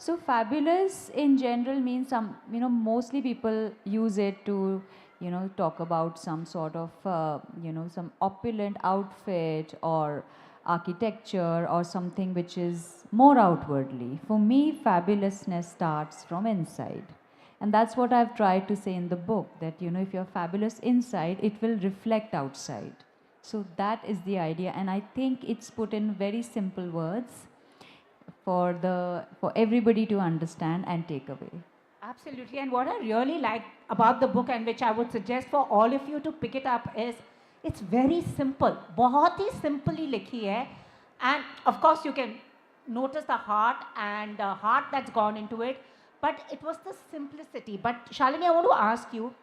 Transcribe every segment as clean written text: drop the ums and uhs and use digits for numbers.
So fabulous in general means some, mostly people use it to, talk about some sort of, some opulent outfit or architecture or something which is more outwardly. For me, fabulousness starts from inside. And that's what I've tried to say in the book, that, if you're fabulous inside, it will reflect outside. So that is the idea. And I think it's put in very simple words for everybody to understand and take away. Absolutely. And what I really like about the book, and which I would suggest for all of you to pick it up, is it's very simple. बहुत ही simply लिखी है. And of course, you can notice the heart and the heart that's gone into it. But it was the simplicity. But Shalini, I want to ask you,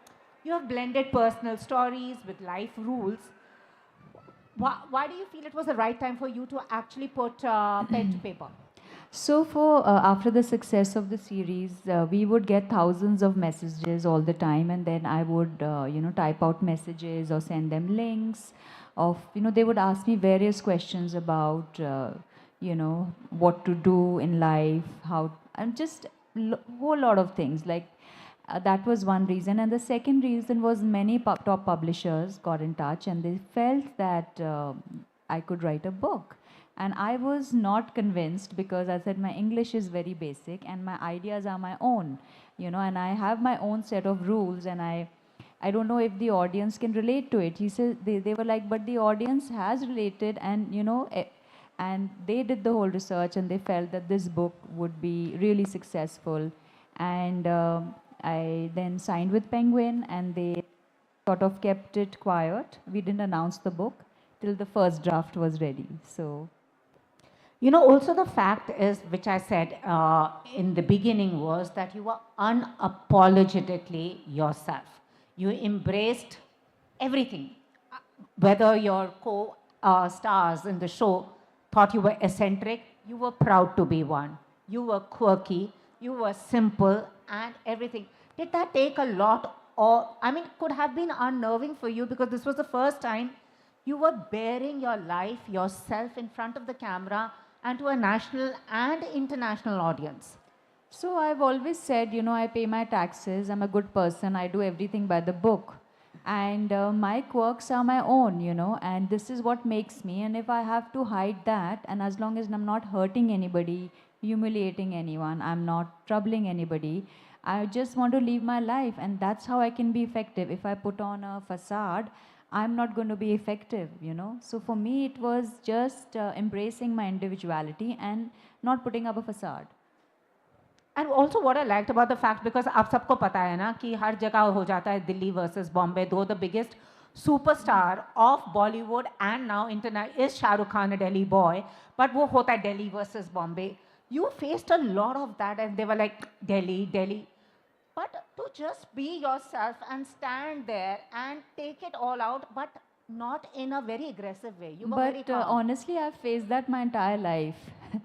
you have blended personal stories with life rules. Why do you feel it was the right time for you to actually put pen to paper? So for after the success of the series, we would get thousands of messages all the time, and then I would type out messages or send them links. Of they would ask me various questions about what to do in life, how, and just whole lot of things like. That was one reason, and the second reason was many top publishers got in touch, and they felt that I could write a book. And I was not convinced, because I said my English is very basic and my ideas are my own, and I have my own set of rules, and I don't know if the audience can relate to it. He said, they were like, but the audience has related, and and they did the whole research, and they felt that this book would be really successful. And I then signed with Penguin, and they sort of kept it quiet. We didn't announce the book till the first draft was ready. So Also the fact is, which I said in the beginning, was that you were unapologetically yourself. You embraced everything. Whether your co-stars in the show thought you were eccentric, you were proud to be one. You were quirky, you were simple, and everything. Did that take a lot, or, I mean, could have been unnerving for you, because this was the first time you were bearing your life, yourself, in front of the camera and to a national and international audience? So I've always said, I pay my taxes, I'm a good person, I do everything by the book. And my quirks are my own, and this is what makes me. And if I have to hide that, and as long as I'm not hurting anybody, humiliating anyone, I'm not troubling anybody, I just want to live my life, and that's how I can be effective. If I put on a facade, I'm not going to be effective, So for me, it was just embracing my individuality and not putting up a facade. And also what I liked about the fact, because आप सबको पता है ना कि हर जगह हो जाता है Delhi versus Bombay, though the biggest superstar of Bollywood and now internet is Shah Rukh Khan, a Delhi boy, but वो होता है Delhi versus Bombay. You faced a lot of that, and they were like, Delhi, Delhi. But to just be yourself and stand there and take it all out, but not in a very aggressive way. You were very But calm. honestly, I've faced that my entire life.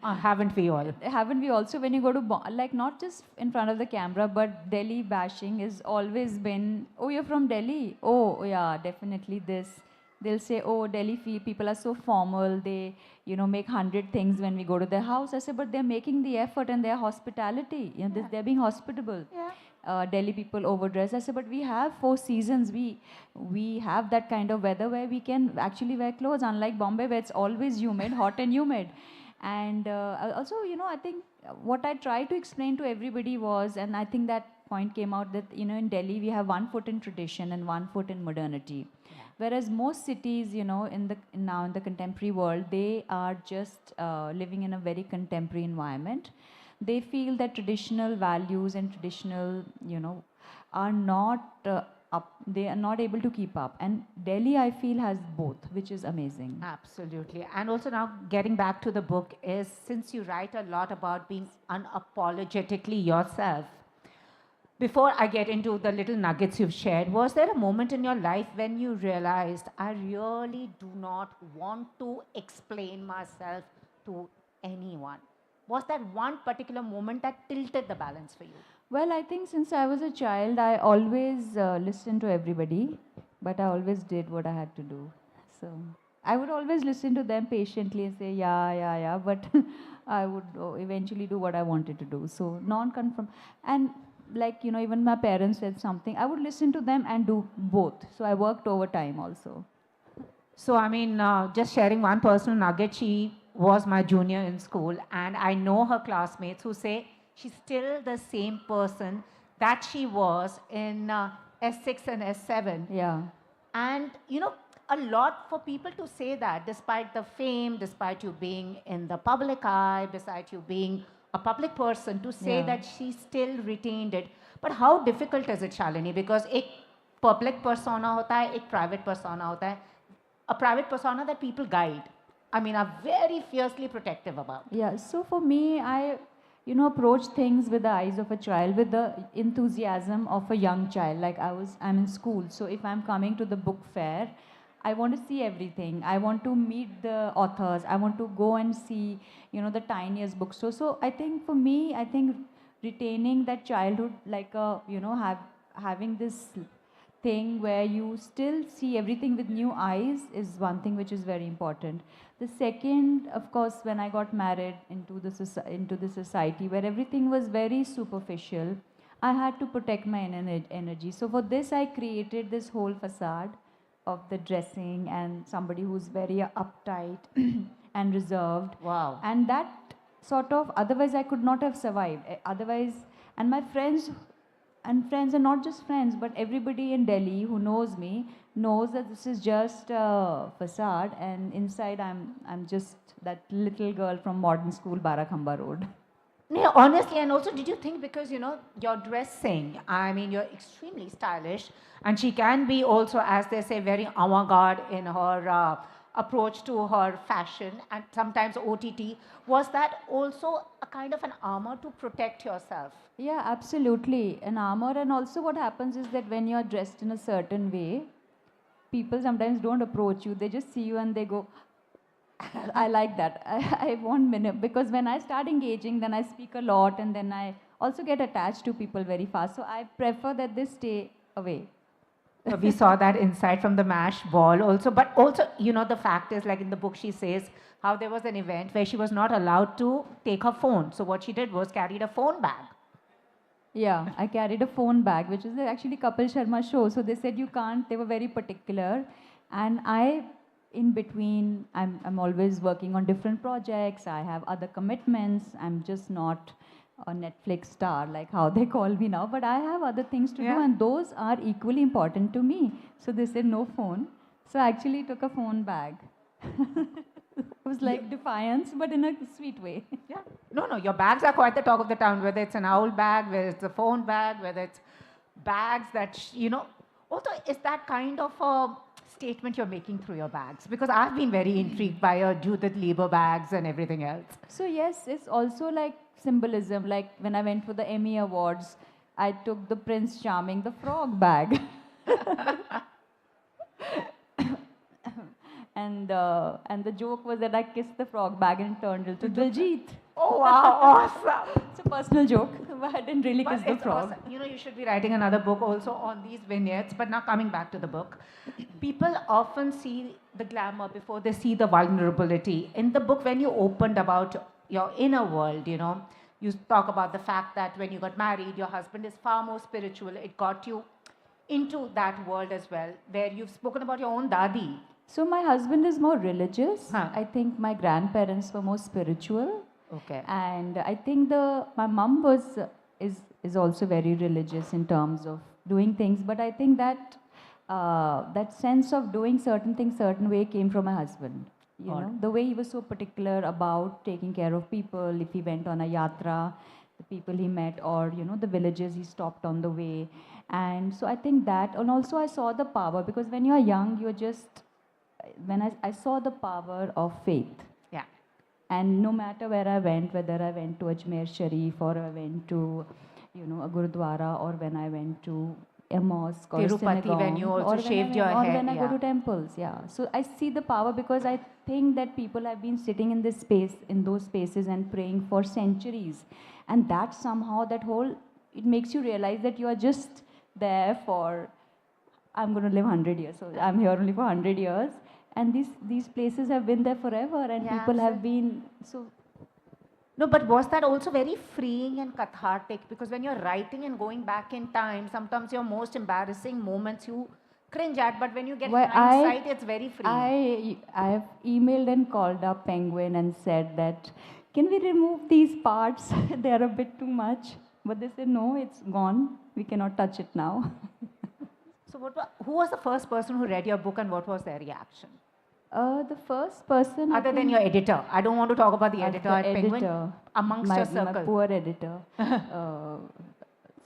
Haven't we all? Haven't we also, when you go to, like, not just in front of the camera, but Delhi bashing has always been, oh, you're from Delhi? Oh, yeah, definitely this. They'll say, oh, Delhi people are so formal. They, make 100 things when we go to their house. I say, but they're making the effort, and their hospitality. They're being hospitable. Yeah. Delhi people overdress. I said, but we have 4 seasons. We have that kind of weather where we can actually wear clothes, unlike Bombay, where it's always humid, hot and humid. And also, I think what I tried to explain to everybody was, and I think that point came out, that in Delhi we have one foot in tradition and one foot in modernity. Yeah. Whereas most cities, now in the contemporary world, they are just living in a very contemporary environment. They feel that traditional values and traditional, are not up. They are not able to keep up. And Delhi, I feel, has both, which is amazing. Absolutely. And also now getting back to the book is, since you write a lot about being unapologetically yourself, before I get into the little nuggets you've shared, was there a moment in your life when you realized, I really do not want to explain myself to anyone? Was that one particular moment that tilted the balance for you? Well, I think since I was a child, I always listened to everybody, but I always did what I had to do. So I would always listen to them patiently and say, yeah, yeah, yeah. But I would eventually do what I wanted to do. So non-conform, and like even my parents said something, I would listen to them and do both. So I worked overtime also. So, I mean, just sharing one personal nugget, she was my junior in school, and I know her classmates who say she's still the same person that she was in S6 and S7. Yeah. And, a lot for people to say that, despite the fame, despite you being in the public eye, despite you being a public person, to say Yeah. that she still retained it. But how difficult is it, Shalini? Because एक public persona होता है, एक private persona होता है. A private persona that people guide, I mean, are very fiercely protective about. Yeah, so for me, I, approach things with the eyes of a child, with the enthusiasm of a young child. Like I'm in school, so if I'm coming to the book fair, I want to see everything. I want to meet the authors. I want to go and see, the tiniest bookstore. So I think for me, I think retaining that childhood, like having this thing where you still see everything with new eyes is one thing which is very important. The second, of course, when I got married into the society where everything was very superficial, I had to protect my energy. So for this, I created this whole facade of the dressing and somebody who's very uptight and reserved. Wow. And that sort of, otherwise I could not have survived. Otherwise, and my friends, and not just friends, but everybody in Delhi who knows me knows that this is just a facade, and inside I'm just that little girl from modern school, Barakhamba Road. Yeah, honestly, and also, did you think because your dressing, I mean, you're extremely stylish, and she can be also, as they say, very avant-garde in her approach to her fashion, and sometimes OTT. Was that also a kind of an armor to protect yourself? Yeah, absolutely. An armor, and also what happens is that when you're dressed in a certain way, people sometimes don't approach you. They just see you and they go, I like that. I want minute because when I start engaging, then I speak a lot and then I also get attached to people very fast. So I prefer that they stay away. We saw that insight from the MASH ball also. But also, the fact is, like in the book, she says how there was an event where she was not allowed to take her phone. So what she did was carried a phone bag. Yeah, I carried a phone bag, which is actually Kapil Sharma show. So they said you can't, they were very particular. And in between, I'm always working on different projects. I have other commitments. I'm just not a Netflix star, like how they call me now. But I have other things to do, Yeah. and those are equally important to me. So they said no phone. So I actually took a phone bag. It was like defiance, but in a sweet way. Yeah. No, your bags are quite the talk of the town, whether it's an owl bag, whether it's a phone bag, whether it's bags that, Also, is that kind of a statement you're making through your bags? Because I've been very intrigued by your Judith Lieber bags and everything else. So yes, it's also like symbolism. Like when I went for the Emmy Awards, I took the Prince Charming, the frog bag. And the joke was that I kissed the frog bag and turned into Diljit. Oh, wow, awesome. It's a personal joke, but I didn't really kiss But the it's frog. awesome. You should be writing another book also on these vignettes. But now coming back to the book, people often see the glamour before they see the vulnerability. In the book, when you opened about your inner world, you talk about the fact that when you got married, your husband is far more spiritual. It got you into that world as well, where you've spoken about your own dadi. So my husband is more religious. Huh. I think my grandparents were more spiritual. Okay. And I think my mom is also very religious in terms of doing things, but I think that that sense of doing certain things certain way came from my husband. The way he was so particular about taking care of people. If he went on a yatra, the people he met, or the villages he stopped on the way, and so I think that, and also I saw the power, because when you are young, you're just when I saw the power of faith. Yeah. And no matter where I went, whether I went to Ajmer Sharif or I went to, a Gurudwara, or when I went to a mosque or Tirupati, synagogue, when you also or when shaved I your went, or hair, when I go yeah. to temples, yeah. So I see the power, because I think that people have been sitting in this space, in those spaces, and praying for centuries, and that somehow, that whole, it makes you realize that you are just there for, I'm going to live 100 years, so I'm here only for 100 years. And these places have been there forever, and Yeah, people have been so. No, but was that also very freeing and cathartic? Because when you're writing and going back in time, sometimes your most embarrassing moments you cringe at, but when you get Well, hindsight, it's very freeing. I've emailed and called up Penguin and said that, can we remove these parts? They are a bit too much. But they said, no, it's gone. We cannot touch it now. So, who was the first person who read your book and what was their reaction? The first person, I Other than your think, editor. I don't want to talk about the editor the at Penguin, editor, amongst your my circle. poor editor. uh,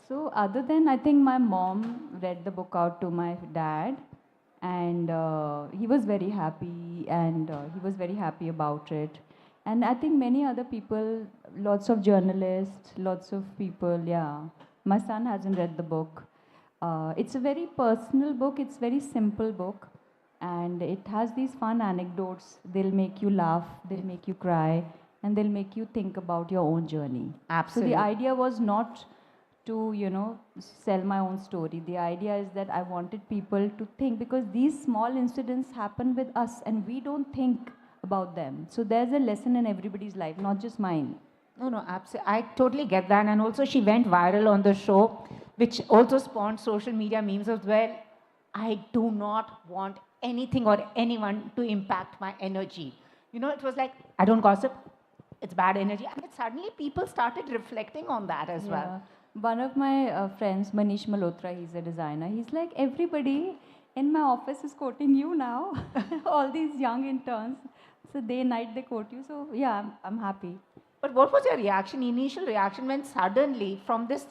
so other than, I think my mom read the book out to my dad, and he was very happy, and he was very happy about it. And I think many other people, lots of journalists, lots of people, yeah. My son hasn't read the book. It's a very personal book. It's very simple book, and it has these fun anecdotes. They'll make you laugh, they'll make you cry, and they'll make you think about your own journey. So the Absolutely. idea was not to, sell my own story. The idea is that I wanted people to think, because these small incidents happen with us and we don't think about them. So there's a lesson in everybody's life, not just mine. No, no, absolutely. I totally get that. And also, she went viral on the show, which also spawned social media memes as well. I do not want anything or anyone to impact my energy. You know, it was like, I don't gossip, it's bad energy. And suddenly people started reflecting on that as well. Yeah. One of my friends, Manish Malhotra, he's a designer. He's like, everybody in my office is quoting you now. All these young interns. So day night they quote you. So yeah, I'm happy. But what was your reaction, initial reaction, when suddenly from this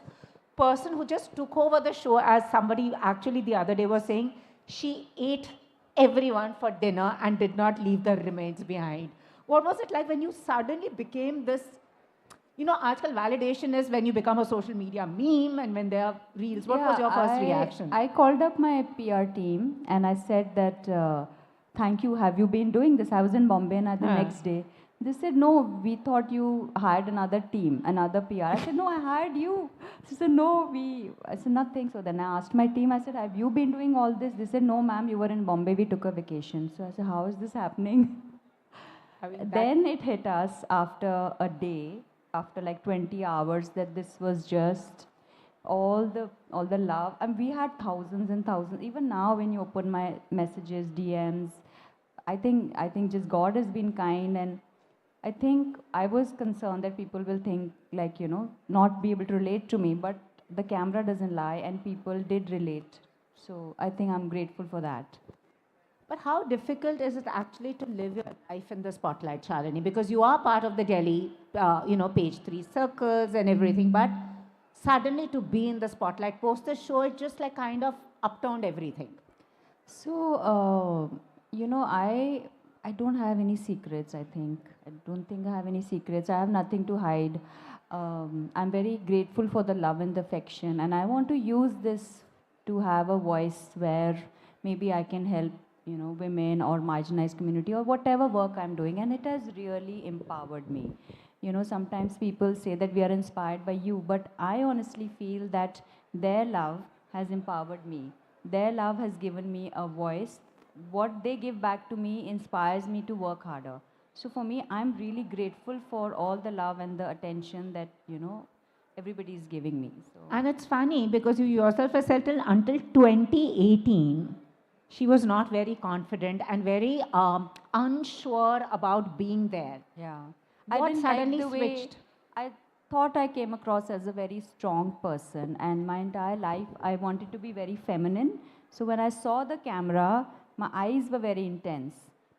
person who just took over the show, as somebody actually the other day was saying, she ate everyone for dinner and did not leave the remains behind? What was it like when you suddenly became this? You know, aajkal validation is when you become a social media meme and when there are reels. What was your first reaction? I called up my PR team and I said that, thank you, have you been doing this? I was in Bombay and the next day. They said, no, we thought you hired another team, another PR. I said, no, I hired you. She said, no, I said, nothing. So then I asked my team, I said, have you been doing all this? They said, no, ma'am, you were in Bombay, we took a vacation. So I said, how is this happening? Then it hit us after a day, after like 20 hours, that this was just all the love. And we had thousands and thousands. Even now, when you open my messages, DMs, I think just God has been kind. And I think I was concerned that people will think, like, not be able to relate to me, but the camera doesn't lie, and people did relate. So I think I'm grateful for that. But how difficult is it actually to live your life in the spotlight, Shalini? Because you are part of the Delhi, page 3 circles and everything, but suddenly to be in the spotlight, post the show, it just like kind of upturned everything. So, I don't have any secrets, I think. I don't think I have any secrets. I have nothing to hide. I'm very grateful for the love and the affection, and I want to use this to have a voice where maybe I can help, women or marginalized community or whatever work I'm doing, and it has really empowered me. Sometimes people say that we are inspired by you, but I honestly feel that their love has empowered me. Their love has given me a voice. What they give back to me inspires me to work harder. So for me, I'm really grateful for all the love and the attention that, everybody is giving me. So And it's funny because you yourself have said till until 2018, she was not very confident and very unsure about being there. yeah. What didn't suddenly the way switched? I thought I came across as a very strong person, and my entire life I wanted to be very feminine. So when I saw the camera, my eyes were very intense.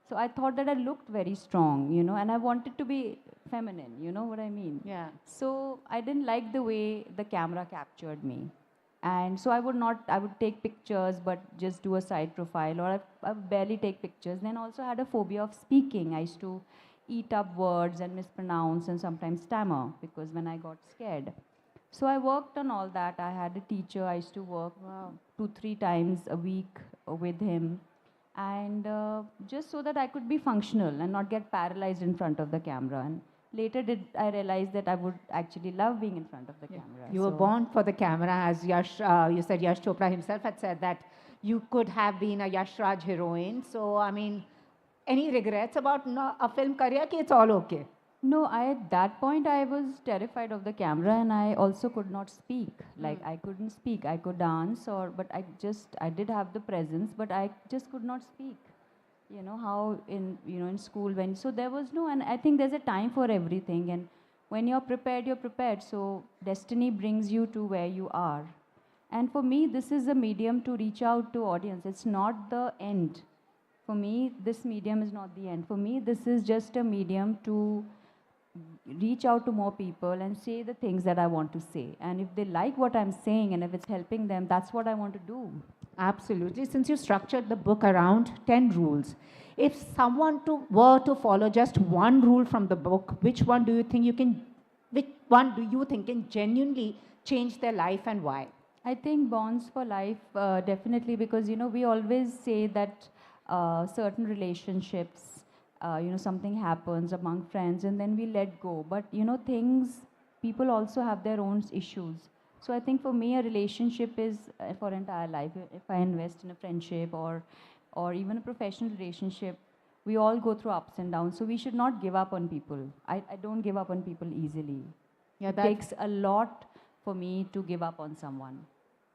So I thought that I looked very strong, and I wanted to be feminine, you know what I mean? Yeah. So I didn't like the way the camera captured me. And so I would take pictures, but just do a side profile, or I would barely take pictures. Then also had a phobia of speaking. I used to eat up words and mispronounce and sometimes stammer because when I got scared. So I worked on all that. I had a teacher. I used to work 2-3 times a week with him, and just so that I could be functional and not get paralyzed in front of the camera. And later did I realize that I would actually love being in front of the camera. You were born for the camera, as Yash, you said Yash Chopra himself had said that you could have been a Yash Raj heroine. So, I mean, any regrets about a film career? Ki it's all okay. No, at that point I was terrified of the camera and I also could not speak. Like I couldn't speak. I could dance or but I did have the presence, but I just could not speak. You know how in school when so there was no, and I think there's a time for everything, and when you're prepared. So destiny brings you to where you are. And for me this is a medium to reach out to audience. It's not the end. For me, this medium is not the end. For me, this is just a medium to reach out to more people and say the things that I want to say. And if they like what I'm saying and if it's helping them, that's what I want to do. Absolutely. Since you structured the book around 10 rules, if someone were to follow just one rule from the book, which one do you think can genuinely change their life and why? I think bonds for life, definitely, because we always say that certain relationships, something happens among friends and then we let go. But people also have their own issues. So I think for me, a relationship is for entire life. If I invest in a friendship or even a professional relationship, we all go through ups and downs. So we should not give up on people. I don't give up on people easily. Yeah, It that's takes a lot for me to give up on someone.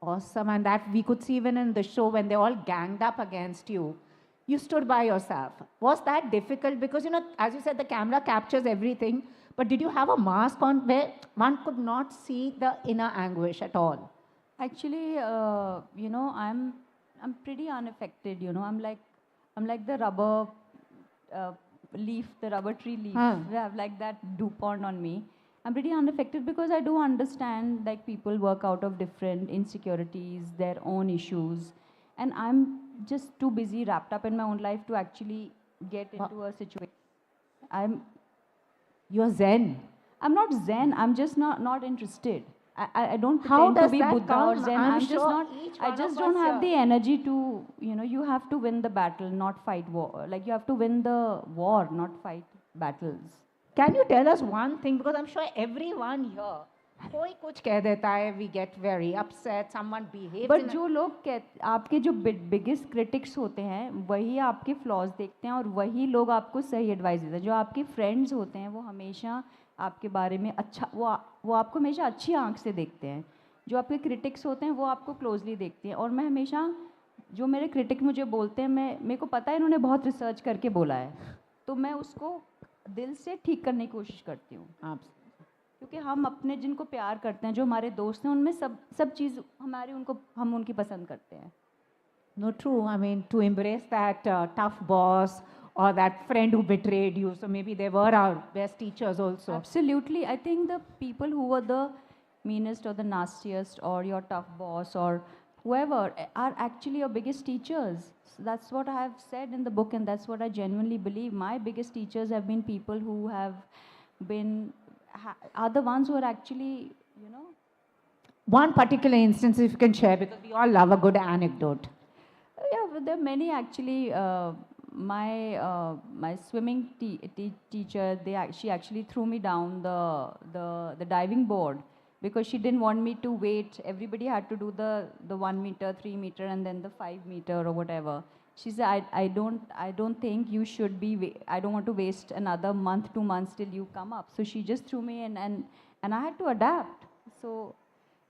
awesome. And that we could see even in the show when they all ganged up against you. You stood by yourself. Was that difficult? Because, as you said, the camera captures everything. But did you have a mask on where one could not see the inner anguish at all? Actually, I'm pretty unaffected. I'm like the rubber uh, leaf, the rubber tree leaf. Huh. I have like that DuPont on me. I'm pretty unaffected because I do understand like people work out of different insecurities, their own issues, and I'm just too busy wrapped up in my own life to actually get Wha- into a situation. I'm You're Zen. I'm not Zen. I'm just not interested. I don't How pretend to does be that Buddha or come? Zen. I'm I'm just sure not. each I one of just don't us have here. the energy to. You have to win the battle, not fight war. Like you have to win the war, not fight battles. Can you tell us one thing? Because I'm sure everyone here, कोई कुछ कह देता है, we get very upset, someone behaves but in a... जो लोग आपके जो biggest critics होते हैं वही आपके फ्लॉज देखते हैं और वही लोग आपको सही एडवाइस देते हैं. जो आपके फ्रेंड्स होते हैं वो हमेशा आपके बारे में अच्छा वो आपको हमेशा अच्छी आंख से देखते हैं. जो आपके क्रिटिक्स होते हैं वो आपको क्लोजली देखते हैं. और मैं हमेशा जो मेरे क्रिटिक मुझे बोलते हैं मेरे को पता है इन्होंने बहुत रिसर्च करके बोला है, तो मैं उसको दिल से ठीक करने की कोशिश करती हूँ. क्योंकि हम अपने जिनको प्यार करते हैं, जो हमारे दोस्त हैं, उनमें सब सब चीज़ हम उनकी पसंद करते हैं. No, true. I mean, to embrace that tough boss or that friend who betrayed you. So maybe they were our best teachers also. Absolutely. I think the people who were the meanest or the nastiest or your tough boss or whoever are actually your biggest teachers. So that's what I have said in the book, and that's what I genuinely believe. My biggest teachers have been people who have are the ones who are actually, One particular instance, if you can share, because we all love a good anecdote. yeah, but there are many actually. My swimming teacher, she actually threw me down the diving board because she didn't want me to wait. Everybody had to do the 1 meter, 3 meter, and then the 5 meter or whatever. She said, I don't think you should be. I don't want to waste another month, 2 months till you come up. So she just threw me in, and I had to adapt. So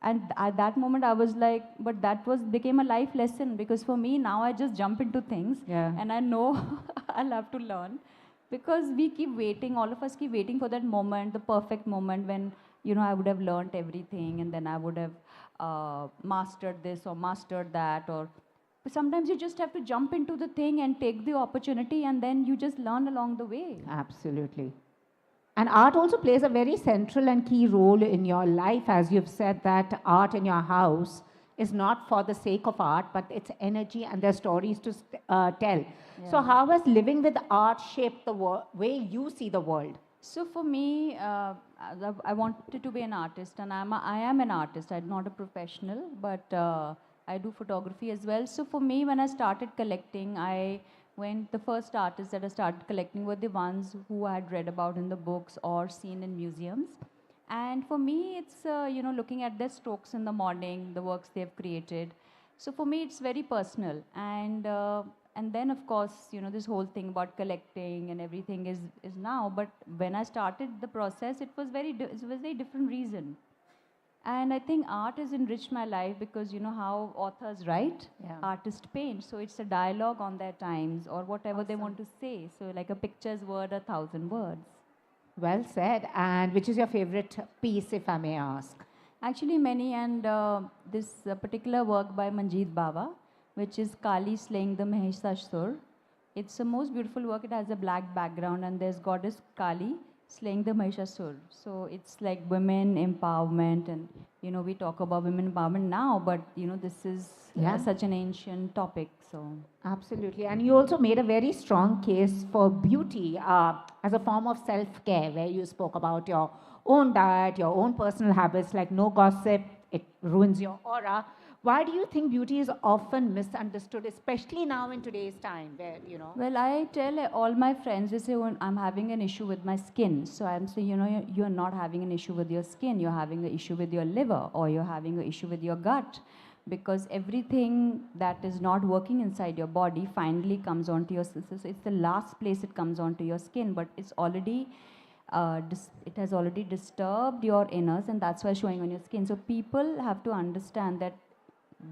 and at that moment I was like, but that was became a life lesson, because for me now I just jump into things. Yeah. And I know I'll have to learn, because we keep waiting, all of us keep waiting for that moment, the perfect moment when I would have learned everything and then I would have mastered this or mastered that. Or but sometimes you just have to jump into the thing and take the opportunity, and then you just learn along the way. Absolutely. And art also plays a very central and key role in your life, as you've said that art in your house is not for the sake of art, but it's energy and there's stories to tell. So, Yeah. how has living with art shaped the way you see the world? So for me, I wanted to be an artist, and I am an artist. I'm not a professional, but I do photography as well. So for me, when I started collecting, the first artists that I started collecting were the ones who I had read about in the books or seen in museums. And for me, it's looking at their strokes in the morning, the works they've created. So for me, it's very personal, and then of course, this whole thing about collecting and everything is now. But when I started the process, it was it was a very different reason. And I think art has enriched my life because you know how authors write, Yeah. artists paint. So it's a dialogue on their times or whatever they want to say. So like a picture's word, 1,000 words. Well said. And which is your favorite piece, if I may ask? Actually, many, and this particular work by Manjeet Bawa, which is Kali slaying the Mahishasur. It's the most beautiful work. It has a black background, and there's goddess Kali slaying the Mahishasur. So it's like women empowerment, and we talk about women empowerment now, but this is Yeah. such an ancient topic. So Absolutely. And you also made a very strong case for beauty as a form of self care, where you spoke about your own diet, your own personal habits, like no gossip, it ruins your aura. Why do you think beauty is often misunderstood, especially now in today's time, where? well, I tell all my friends, they say, when I'm having an issue with my skin. So I'm saying, you're not having an issue with your skin, you're having an issue with your liver, or you're having an issue with your gut. Because everything that is not working inside your body finally comes onto your skin. So it's the last place it comes onto your skin, but it's already, it has already disturbed your inners, and that's why showing on your skin. So people have to understand that,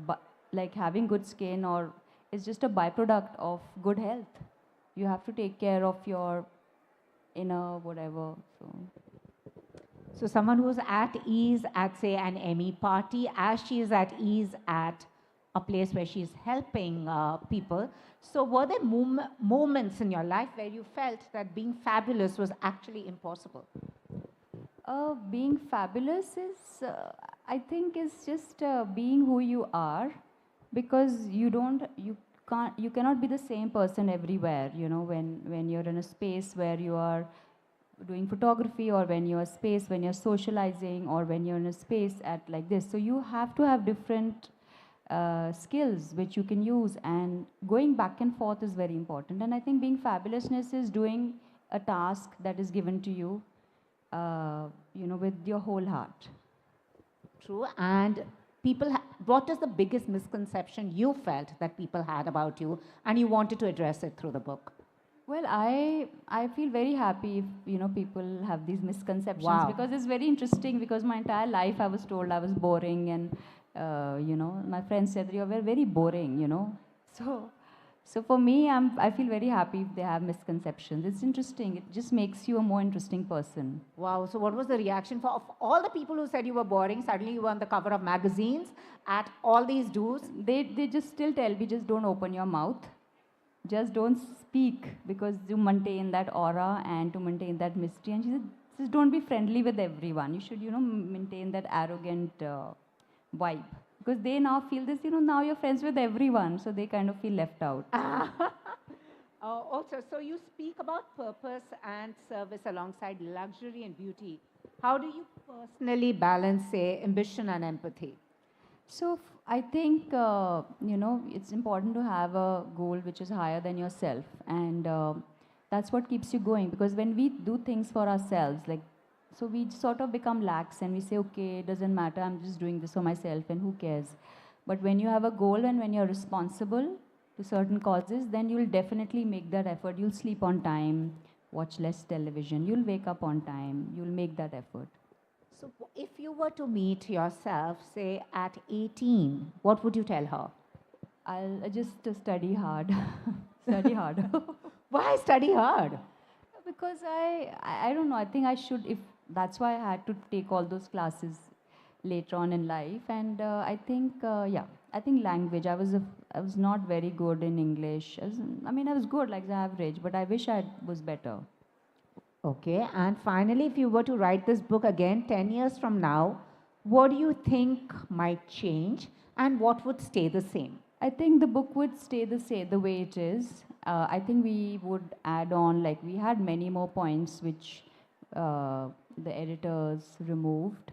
but like having good skin or is just a byproduct of good health. You have to take care of your inner whatever. So someone who's at ease at, say, an Emmy party, as she is at ease at a place where she's helping people. So were there moments in your life where you felt that being fabulous was actually impossible? Being fabulous is, I think, is just being who you are, because you cannot be the same person everywhere. When you're in a space where you are doing photography, or when you're a space when you're socializing, or when you're in a space at like this. So you have to have different skills which you can use, and going back and forth is very important. And I think being fabulousness is doing a task that is given to you, with your whole heart. True. And what is the biggest misconception you felt that people had about you, and you wanted to address it through the book? Well, I feel very happy if people have these misconceptions, Wow. because it's very interesting, because my entire life I was told I was boring, and my friends said you are very boring, so for me I feel very happy if they have misconceptions. It's interesting. It just makes you a more interesting person. Wow. So what was the reaction of all the people who said you were boring? Suddenly you were on the cover of magazines at all these dues. They just still tell me, just don't open your mouth, just don't speak, because to maintain that aura and to maintain that mystery. And she said, just don't be friendly with everyone. You should, maintain that arrogant vibe. Because they now feel this, now you're friends with everyone. So they kind of feel left out. Also, so you speak about purpose and service alongside luxury and beauty. How do you personally balance, say, ambition and empathy? So I think it's important to have a goal which is higher than yourself, and that's what keeps you going. Because when we do things for ourselves, like, so we sort of become lax and we say, okay, it doesn't matter, I'm just doing this for myself, and who cares? But when you have a goal and when you're responsible to certain causes, then you'll definitely make that effort. You'll sleep on time, watch less television, you'll wake up on time, you'll make that effort. So if you were to meet yourself, say, at 18, what would you tell her? I'll just study hard. Study hard. Why study hard? Because I don't know, I think I should, if that's why I had to take all those classes later on in life. And I think, I think language, I was not very good in English. I was good, like the average, but I wish I was better. Okay, and finally, if you were to write this book again 10 years from now, what do you think might change and what would stay the same? I think the book would stay the same, the way it is. I think we would add on, like, we had many more points which the editors removed.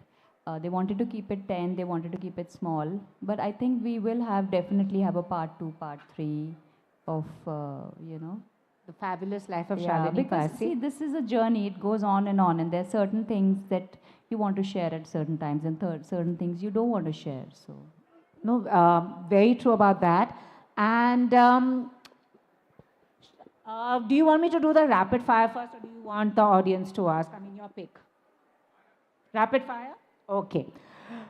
They wanted to keep it 10, they wanted to keep it small. But I think we will definitely have a part 2, part 3 of, The fabulous life of yeah, Shalini because Passi. see, this is a journey. It goes on, and there are certain things that you want to share at certain times, and certain things you don't want to share. So, No, very true about that. And Do you want me to do the rapid fire first, or do you want the audience to ask? I mean, your pick. Rapid fire? Okay.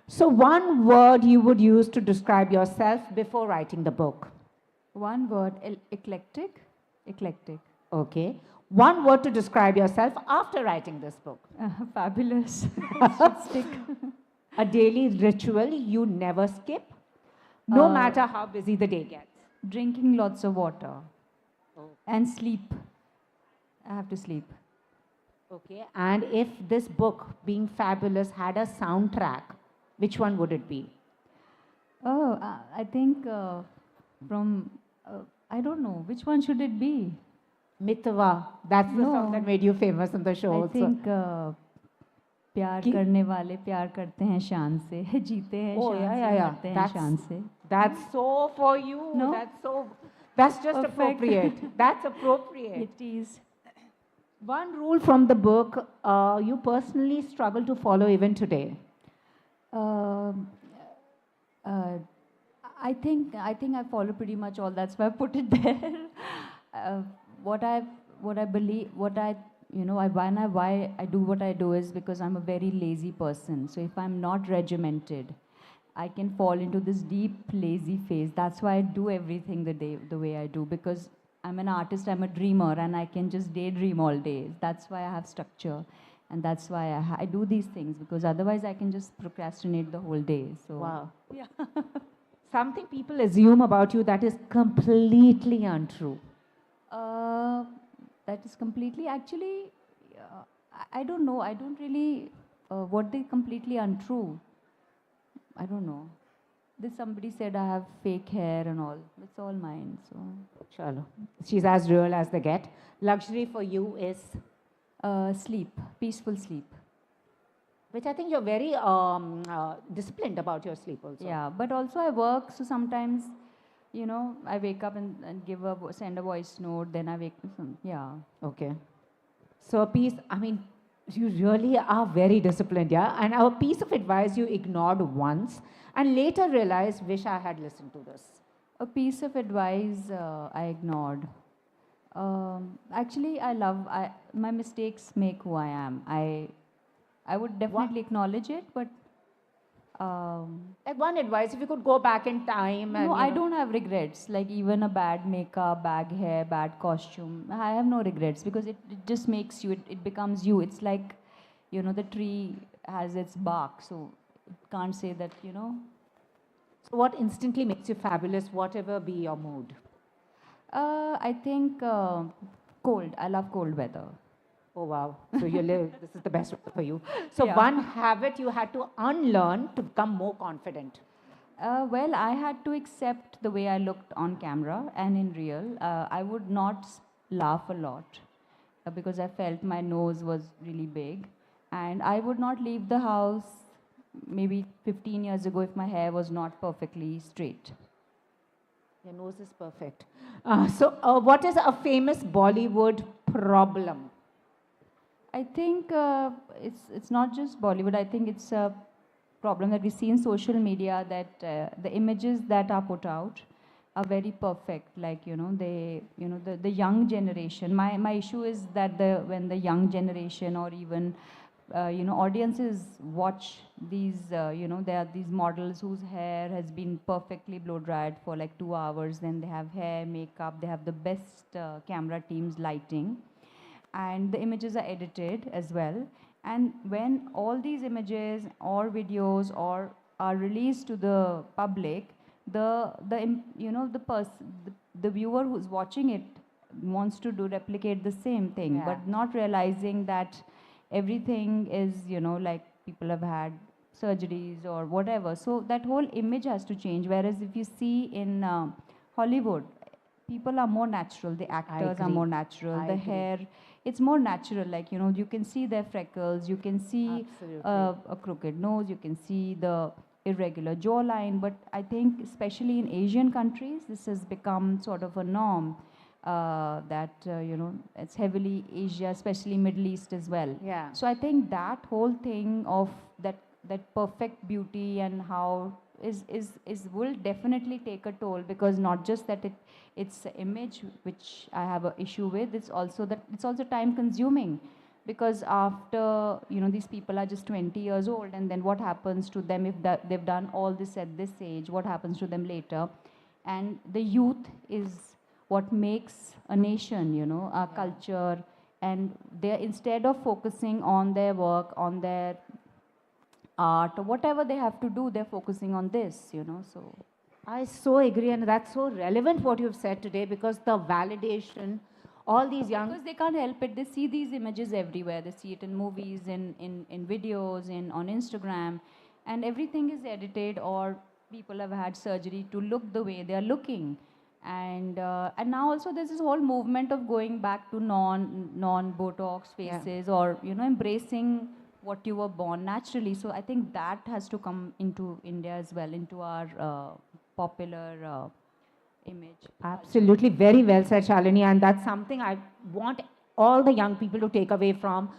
So, one word you would use to describe yourself before writing the book. One word, eclectic. Eclectic. Okay. One word to describe yourself after writing this book. Fabulous. Should stick. A daily ritual you never skip, no Uh, matter how busy the day gets. Drinking lots of water. Oh. And sleep. I have to sleep. Okay. And if this book, being fabulous, had a soundtrack, which one would it be? Oh, I think from, I don't know, which one should it be? Mitwa. That's the song that No, made you famous on the show I also. think प्यार कि- करने वाले प्यार करते हैं शान से जीते हैं Oh, शान yeah, से yeah, yeah. मरते हैं शान से That's so for you. No? That's just Perfect. appropriate. That's appropriate. It is. One rule from the book you personally struggle to follow even today. Um, uh, I think I follow pretty much all. That's why I put it there. uh, what I what I believe, what I you know, why I do what I do is because I'm a very lazy person. So if I'm not regimented, I can fall into this deep lazy phase. That's why I do everything the way I do, because I'm an artist, I'm a dreamer, and I can just daydream all day. That's why I have structure, and that's why I do these things, because otherwise I can just procrastinate the whole day. So Wow. yeah. Something people assume about you that is completely untrue. Uh, that is completely, actually, I don't know. I don't really, what they completely untrue. I don't know. This somebody said I have fake hair and all. It's all mine. So, Chalo. She's as real as they get. Luxury for you is, sleep, peaceful sleep. which I think you're very disciplined about your sleep also. Yeah, but also I work, so sometimes, I wake up and send a voice note. Then I wake. Yeah. Okay. So a piece, I mean, you really are very disciplined, yeah? And our piece of advice you ignored once and later realized, wish I had listened to this. A piece of advice I ignored. Actually, my mistakes make who I am. I would definitely acknowledge it, but Like one advice, if you could go back in time and no, you I know- don't have regrets. Like even a bad makeup, bad hair, bad costume, I have no regrets, because it just makes you. It becomes you. It's like, the tree has its bark, so it can't say that. So what instantly makes you fabulous, whatever be your mood? I think cold. I love cold weather. Oh wow. So you live, this is the best for you. So Yeah. one habit you had to unlearn to become more confident. Well, I had to accept the way I looked on camera and in real. I would not laugh a lot because I felt my nose was really big. And I would not leave the house maybe 15 years ago if my hair was not perfectly straight. Your nose is perfect. So what is a famous Bollywood problem? I think it's not just Bollywood. I think it's a problem that we see in social media, that the images that are put out are very perfect. Like the young generation. My issue is that when the young generation, or even audiences watch these, there are these models whose hair has been perfectly blow dried for like 2 hours. Then they have hair, makeup. They have the best camera teams, lighting, and the images are edited as well. And when all these images or videos or are released to the public, the im- you know the viewer who's watching it wants to do replicate the same thing, Yeah. but not realizing that everything is, like, people have had surgeries or whatever, so that whole image has to change. Whereas if you see in Hollywood, people are more natural, the actors are agree. more natural, I the agree. hair, it's more natural. Like, you can see their freckles, you can see Absolutely. a crooked nose, you can see the irregular jawline. But I think especially in Asian countries, this has become sort of a norm, that it's heavily Asia, especially Middle East as well. Yeah. So I think that whole thing of that perfect beauty, and how is will definitely take a toll, because not just that it's the image which I have a issue with, it's also that it's also time consuming, because after these people are just 20 years old, and then what happens to them if they've done all this at this age, what happens to them later? And the youth is what makes a nation, a culture. And they're, instead of focusing on their work, on their art, or whatever they have to do, they're focusing on this, so. I so agree, and that's so relevant what you've said today, because the validation, all these young. Because they can't help it. They see these images everywhere. They see it in movies, in videos, on Instagram, and everything is edited, or people have had surgery to look the way they are looking. And now also there's this whole movement of going back to non Botox Yeah. faces, or embracing what you were born naturally. So I think that has to come into India as well, into our popular image. Absolutely, very well said, Shalini. And that's something I want all the young people to take away from.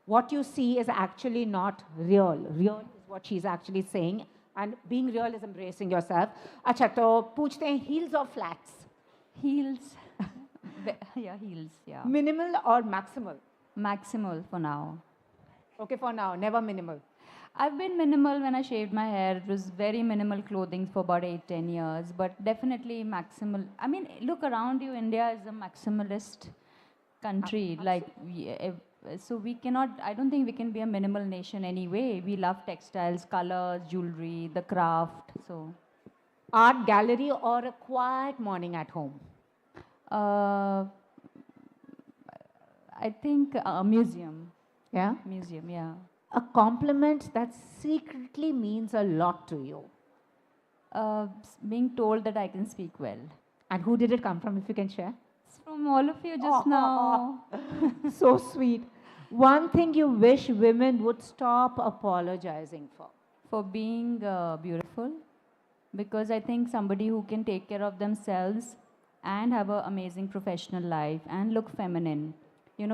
What you see is actually not real. Real is what she's actually saying. And being real is embracing yourself. अच्छा तो पूछते हैं heels or flats? Heels. Yeah, heels, yeah. Minimal or maximal? Maximal for now. Okay, for now, never minimal. I've been minimal when I shaved my hair. It was very minimal clothing for about 8-10 years, but definitely maximal. I mean, look around you. India is a maximalist country. Like, so we cannot. I don't think we can be a minimal nation anyway. We love textiles, colors, jewelry, the craft. So, Art gallery or a quiet morning at home? uh, I think a museum. Yeah. Museum, yeah. A compliment that secretly means a lot to you. Being told that I can speak well. And who did it come from, if you can share? It's from all of you just now. So sweet. One thing you wish women would stop apologizing for. For being beautiful, because I think somebody who can take care of themselves and have an amazing professional life and look feminine.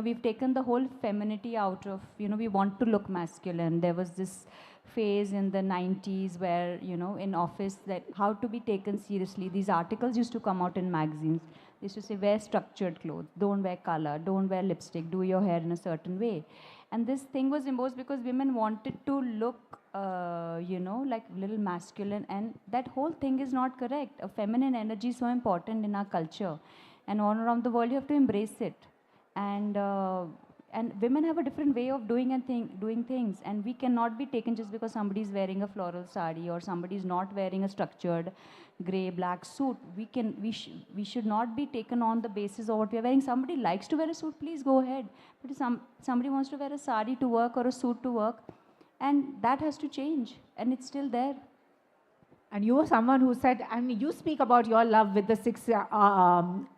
We've taken the whole femininity out of, we want to look masculine. There was this phase in the 90s where, in office, that how to be taken seriously. These articles used to come out in magazines. They used to say, wear structured clothes, don't wear color, don't wear lipstick, do your hair in a certain way. And this thing was imposed because women wanted to look, like little masculine. And that whole thing is not correct. A feminine energy is so important in our culture. And all around the world, you have to embrace it. And women have a different way of doing things, and we cannot be taken just because somebody is wearing a floral sari or somebody is not wearing a structured gray black suit. We should not be taken on the basis of what we are wearing. Somebody likes to wear a suit, please go ahead. But if somebody wants to wear a sari to work or a suit to work, and that has to change, and it's still there. And you were someone who said, I mean, you speak about your love with the 6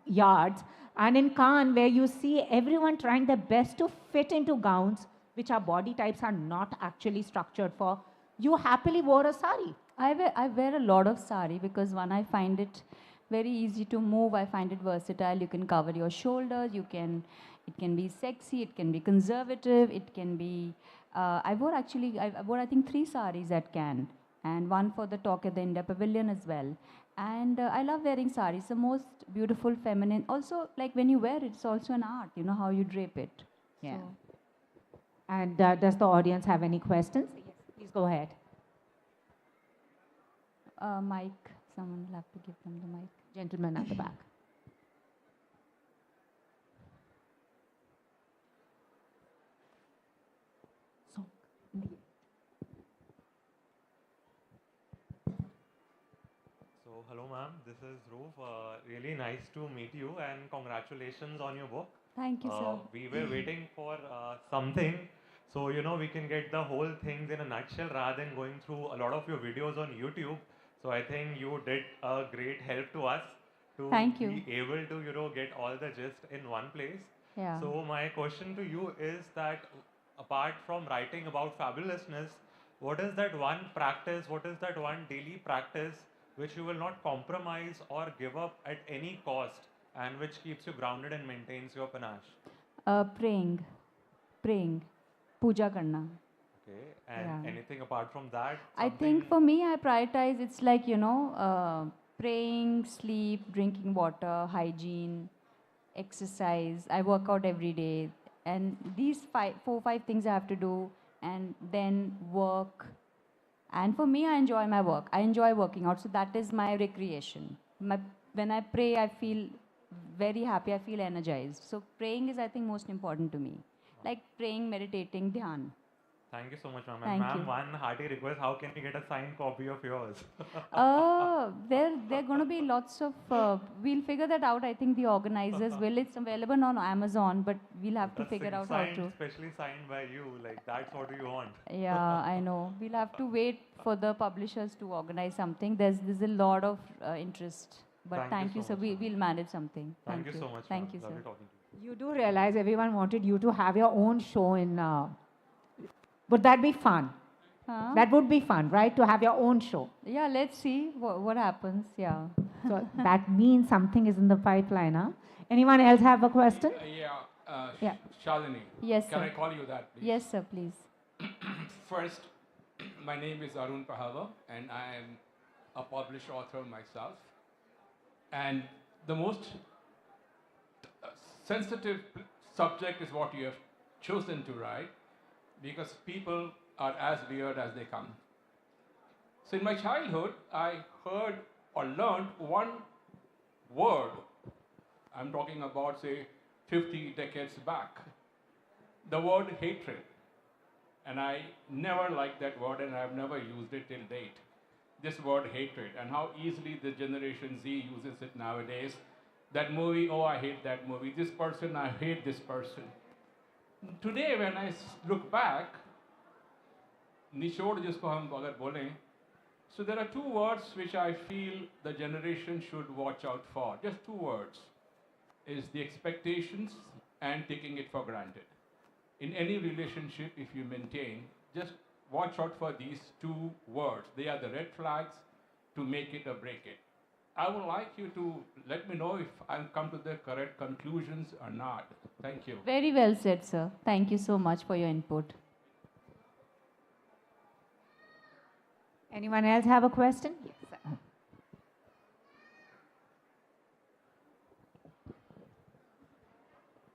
yards. And in Cannes, where you see everyone trying their best to fit into gowns, which our body types are not actually structured for, you happily wore a sari. I wear a lot of sari because, one, I find it very easy to move. I find it versatile. You can cover your shoulders. It can be sexy. It can be conservative. It can be. I wore I think 3 saris at Cannes, and one for the talk at the India Pavilion as well. And I love wearing saris. The most beautiful, feminine. Also, like when you wear it, it's also an art. You know how you drape it. Yeah. So, And does the audience have any questions? Yes, please go ahead. mic. Someone will have to give them the mic. Gentleman at the back. So, So, hello ma'am, this is Roof. Really nice to meet you and congratulations on your book. Thank you, sir. We were waiting for something, so we can get the whole things in a nutshell rather than going through a lot of your videos on YouTube. So I think you did a great help to us to Thank you. be able to get all the gist in one place. Yeah. So my question to you is that apart from writing about fabulousness, what is that one practice, what is that one daily practice which you will not compromise or give up at any cost and which keeps you grounded and maintains your panache? Praying, puja karna. Okay. And Yeah. anything apart from that, I something. think for me, I prioritize it's like, praying, sleep, drinking water, hygiene, exercise. I work out every day. And these four, five things I have to do, and then work. And for me, I enjoy my work. I enjoy working out. So that is my recreation. When I pray, I feel very happy. I feel energized. So praying is, I think, most important to me. Like praying, meditating, dhyan. Thank you so much, ma'am. And Thank ma'am, you. one hearty request: how can we get a signed copy of yours? There going to be lots of. We'll figure that out. I think the organizers will. It's available on Amazon, but we'll have to figure out how Signed, to. specially signed by you. Like that's what we want. Yeah, I know. We'll have to wait for the publishers to organize something. There's a lot of interest. But Thank you thank so you, sir. much, ma'am. We'll manage something. Thank you Thank you. so much, ma'am. Thank you, sir. Lovely talking to you. You do realize everyone wanted you to have your own show in. Would that be fun? Huh? That would be fun, right? To have your own show. Yeah, let's see what happens. Yeah. So that means something is in the pipeline, huh? Anyone else have a question? Yeah. Shalini. Yes, Can sir. I call you that, please? Yes, sir, please. First, my name is Arun Pahava, and I am a published author myself. And the most sensitive subject is what you have chosen to write, because people are as weird as they come. So in my childhood, I heard or learned one word. I'm talking about, say, 50 decades back. The word hatred. And I never liked that word, and I've never used it till date. This word hatred, and how easily the Generation Z uses it nowadays. That movie, oh, I hate that movie. This person, I hate this person. Today, when I look back, निचोड़ जिसको हम अगर बोलें, so there are two words which I feel the generation should watch out for. Just two words. Is the expectations and taking it for granted. In any relationship, if you maintain, just watch out for these two words. They are the red flags to make it or break it. I would like you to let me know if I've come to the correct conclusions or not. Thank you. Very well said, sir. Thank you so much for your input. Anyone else have a question? Yes, sir.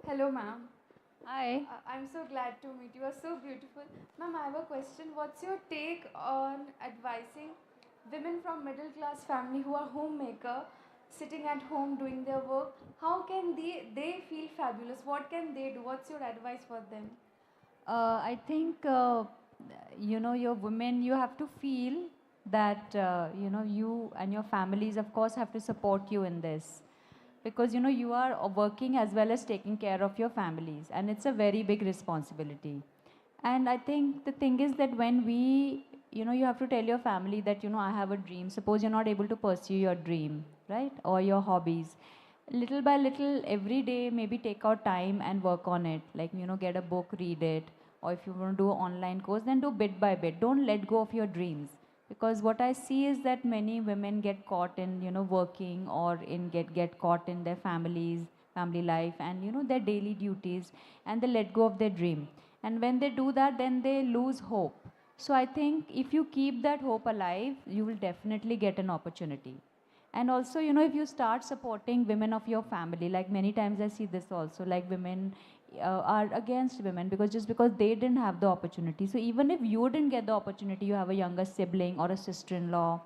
Hello, ma'am. Hi. I'm so glad to meet you. You are so beautiful. Ma'am, I have a question. What's your take on advising women from middle class family who are homemaker, sitting at home doing their work? How can they feel fabulous? What can they do? What's your advice for them? I think, your women, you have to feel that, you and your families, of course, have to support you in this. Because, you are working as well as taking care of your families. And it's a very big responsibility. And I think the thing is that when you have to tell your family that, I have a dream. Suppose you're not able to pursue your dream, right? Or your hobbies. Little by little, every day, maybe take out time and work on it. Like, get a book, read it. Or if you want to do an online course, then do bit by bit. Don't let go of your dreams. Because what I see is that many women get caught in, working or get caught in their family life and, their daily duties, and they let go of their dream. And when they do that, then they lose hope. So I think if you keep that hope alive, you will definitely get an opportunity. And also, if you start supporting women of your family, like many times I see this also, like women are against women because just because they didn't have the opportunity. So even if you didn't get the opportunity, you have a younger sibling or a sister-in-law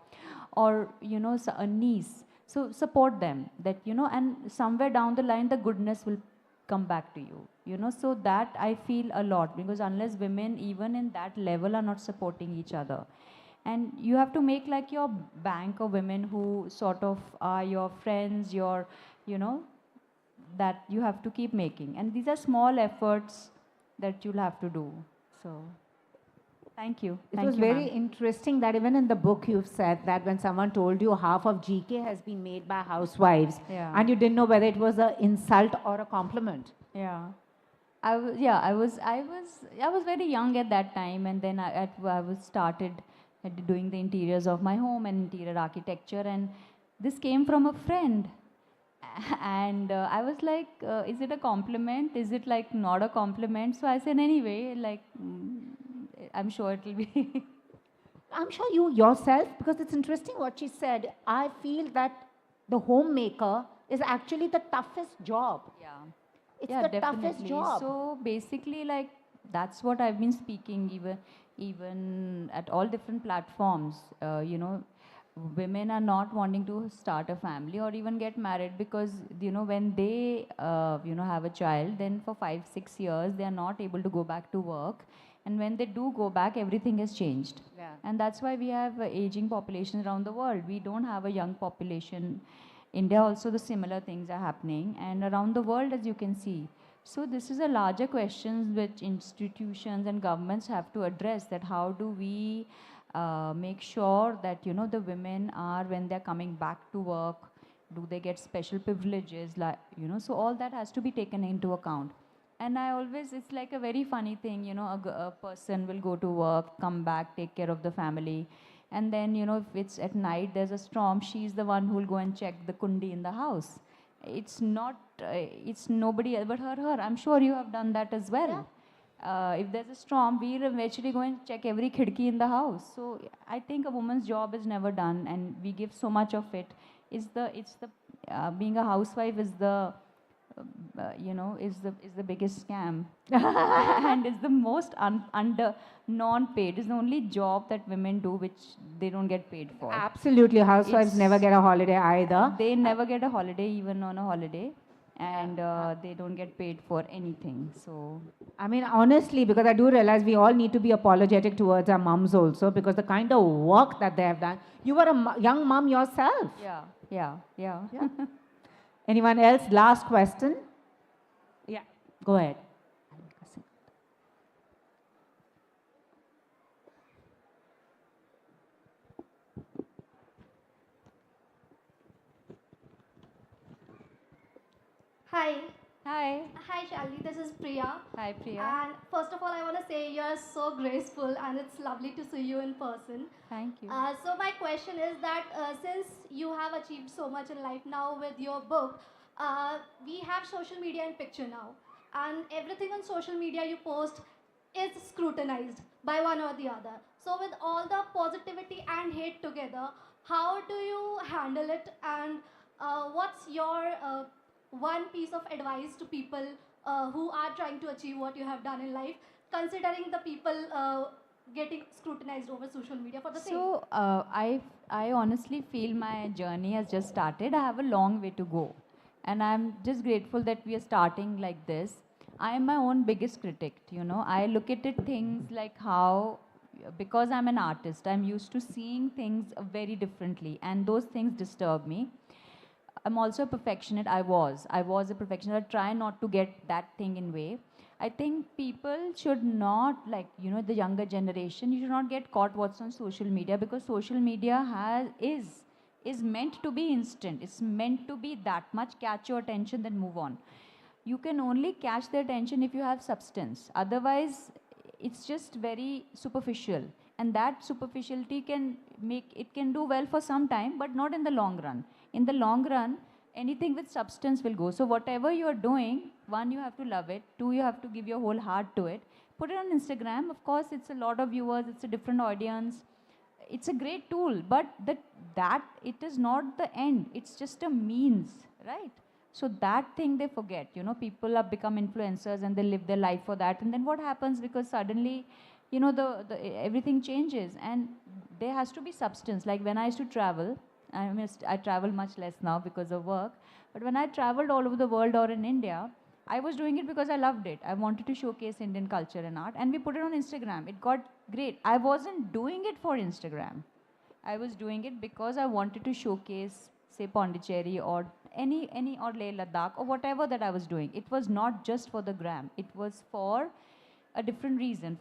or, a niece. So support them that, and somewhere down the line, the goodness will come back to you, so that I feel a lot, because unless women even in that level are not supporting each other, and you have to make like your bank of women who sort of are your friends, your, that you have to keep making. And these are small efforts that you'll have to do. So, thank you. It Thank was you, very ma'am. interesting that even in the book you've said that when someone told you half of GK has been made by housewives, Yeah. and you didn't know whether it was an insult or a compliment. Yeah. I was very young at that time, and then I was started doing the interiors of my home and interior architecture, and this came from a friend. And I was like, is it a compliment? Is it like not a compliment? So I said, anyway, like, I'm sure it will be. I'm sure you yourself, because it's interesting what she said. I feel that the homemaker is actually the toughest job. Yeah. It's Yeah, the toughest definitely. job. So basically, like that's what I've been speaking, even at all different platforms. Women are not wanting to start a family or even get married because when they have a child, then for 5 6 years they are not able to go back to work, and when they do go back, everything has changed. Yeah. And that's why we have aging population around the world. We don't have a young population. India also the similar things are happening, and around the world, as you can see. So this is a larger question which institutions and governments have to address, that how do we make sure that the women are, when they're coming back to work, do they get special privileges, like so all that has to be taken into account. And I always, it's like a very funny thing, a person will go to work, come back, take care of the family, and then if it's at night, there's a storm, she's the one who will go and check the kundi in the house. It's not it's nobody else but her. I'm sure you have done that as well. If there's a storm, we'll eventually go and check every khidki in the house. So I think a woman's job is never done, and we give so much of it. It's the being a housewife is the is the biggest scam, and is the most under non-paid. It's the only job that women do which they don't get paid for. Absolutely. Housewives It's- never get a holiday either. They never get a holiday, even on a holiday, and they don't get paid for anything. So I mean, honestly, because I do realize we all need to be apologetic towards our mums also, because the kind of work that they have done. You were a young mum yourself. yeah. Anyone else? Last question. Yeah, go ahead. Hi. Hi. Hi, Shalini. This is Priya. Hi, Priya. And first of all, I want to say you're so graceful and it's lovely to see you in person. Thank you. So my question is that since you have achieved so much in life now with your book, we have social media in picture now. And everything on social media you post is scrutinized by one or the other. So with all the positivity and hate together, how do you handle it, and what's your one piece of advice to people who are trying to achieve what you have done in life, considering the people getting scrutinized over social media for the same? So I honestly feel my journey has just started. I have a long way to go, and I'm just grateful that we are starting like this. I am my own biggest critic. I look at it things like how, because I'm an artist, I'm used to seeing things very differently, and those things disturb me. I'm also a perfectionist. I was a perfectionist. I try not to get that thing in way. I think people should not, like, the younger generation, you should not get caught what's on social media, because social media is meant to be instant. It's meant to be that much catch your attention, then move on. You can only catch their attention if you have substance. Otherwise, it's just very superficial. And that superficiality can do well for some time, but not in the long run. In the long run, anything with substance will go. So whatever you are doing, one, you have to love it. Two, you have to give your whole heart to it. Put it on Instagram. Of course, it's a lot of viewers. It's a different audience. It's a great tool, but that it is not the end. It's just a means, right? So that thing they forget. People have become influencers and they live their life for that. And then what happens? Because suddenly, the everything changes, and there has to be substance. Like when I used to travel, I travel much less now because of work. But when I traveled all over the world or in India, I was doing it because I loved it. I wanted to showcase Indian culture and art, and we put it on Instagram. It got great. I wasn't doing it for Instagram. I was doing it because I wanted to showcase, say, Pondicherry or any or Leh Ladakh or whatever that I was doing. It was not just for the gram. It was for a different reason.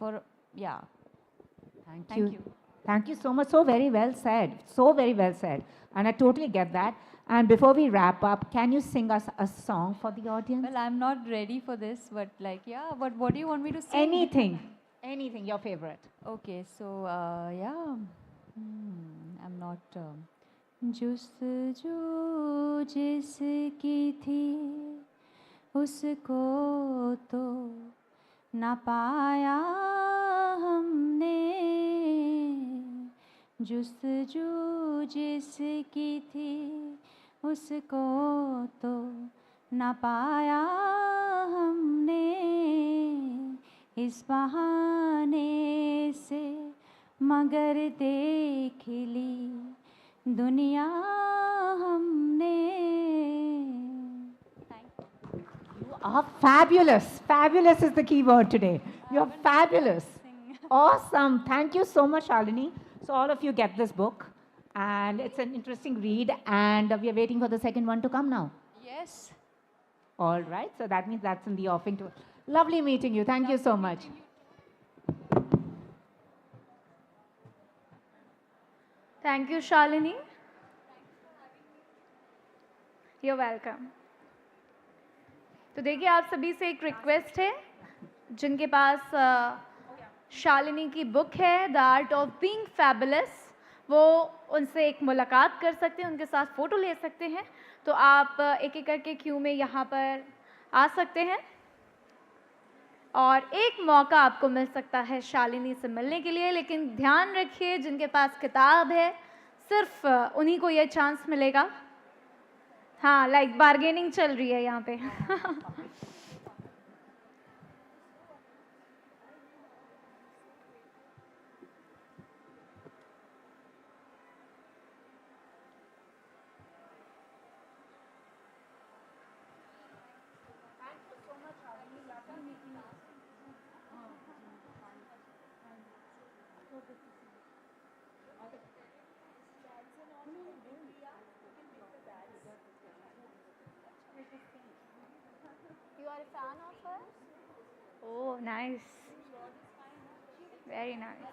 Yeah. Thank Thank you. you. Thank you so much. So very well said. So very well said. And I totally get that. And before we wrap up, can you sing us a song for the audience? Well, I'm not ready for this, but like, yeah, but what do you want me to sing? Anything. Anything, your favorite. Okay, so, yeah. I'm not. जुस्तजू जिसकी थी उसको तो ना पाया हमने जुस्तजू जिसकी थी उसको तो न पाया हमने, इस बहाने से मगर देख ली दुनिया हमने. You are fabulous. Fabulous is the key word today. You're fabulous. Awesome. Thank you so much, Shalini. So all of you get this book. And it's an interesting read. And we are waiting for the second one to come now. Yes. All right. So that means that's in the offing too. Lovely meeting you. Thank you so much. Thank you, Shalini. You're welcome. तो देखिए, आप सभी से एक request है, जिनके पास शालिनी की book है the art of being fabulous, वो उनसे एक मुलाकात कर सकते हैं, उनके साथ फ़ोटो ले सकते हैं. तो आप एक एक करके क्यू में यहाँ पर आ सकते हैं और एक मौका आपको मिल सकता है शालिनी से मिलने के लिए. लेकिन ध्यान रखिए, जिनके पास किताब है सिर्फ उन्हीं को ये चांस मिलेगा. हाँ, लाइक बार्गेनिंग चल रही है यहाँ पे. You are a fan of her? Oh, nice. Very nice.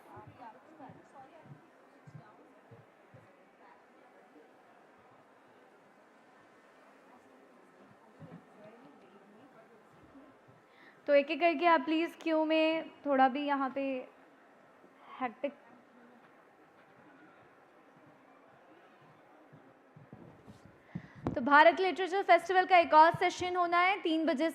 तो एक एक करके आप प्लीज़ क्यू में थोड़ा भी यहाँ पे हैक्टिक. तो भारत लिटरेचर फेस्टिवल का एक और सेशन होना है 3 बजे